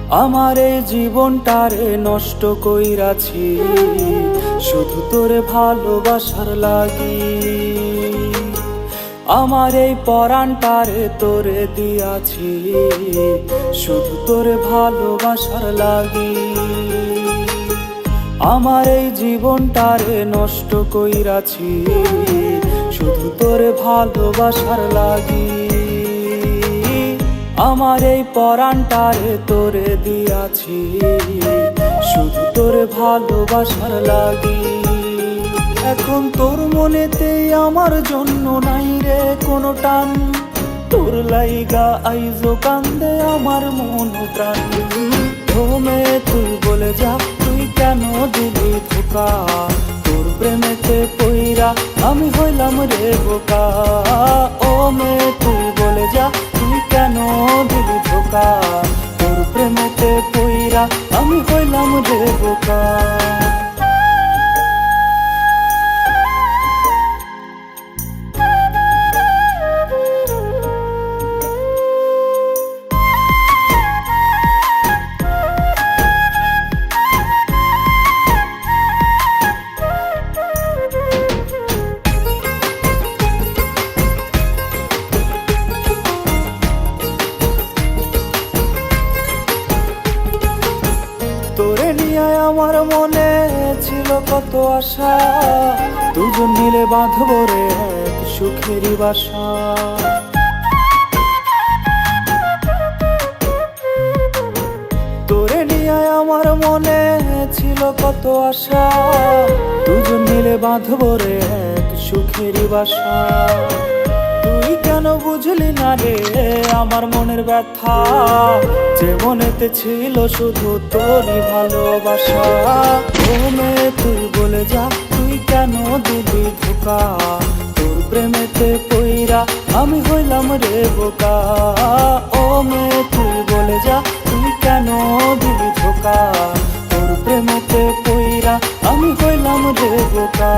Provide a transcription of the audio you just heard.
আমার এই জীবনটারে নষ্ট কইরাছি শুধু তোরে ভালোবাসার লাগি। আমার এই পরাণটারে তোরে দিয়াছি শুধু তোরে ভালোবাসার লাগি। আমার এই জীবনটারে নষ্ট কইরাছি শুধু তোরে ভালোবাসার লাগি। আমার এই পরাণটারে তোরে দিয়াছি শুধু তোরে ভালোবাসার লাগি। এখন তোর মনেতেই আমার জন্য নাই রে কোনো টান, তোর লাইগা আইজো কান্দে আমার মন প্রাণ। ঘুমে তুই বলে যা তুই কেন দিলি ধোকা, তোর প্রেমেতে পইরা আমি হইলাম রে বোকা। ও মে তুই বলে যা তুই কেন দিলি ধোকা, তোর প্রেমেতে পইরা আমি হইলাম রে বোকা। তোরে নিয়ে আমার মনে ছিল কত আশা, দুজন মিলে বাঁধবো রে এক সুখেরই বাসা। তোরে নিয়ে আমার মনে ছিল কত আশা, দুজন মিলে বাঁধবো রে এক সুখেরই বাসা। তুই কেন বুঝলি না রে আমার মনের ব্যথা, যে মনেতে ছিল শুধু তোরই ভালোবাসা। ঘুমে তুই বলে যা তুই কেন দিলি ধোকা, তোর প্রেমেতে পইরা আমি হইলাম রে বোকা। ও মে তুই বলে যা তুই কেন দিলি ধোকা, তোর প্রেমেতে পইরা আমি হইলাম রে বোকা।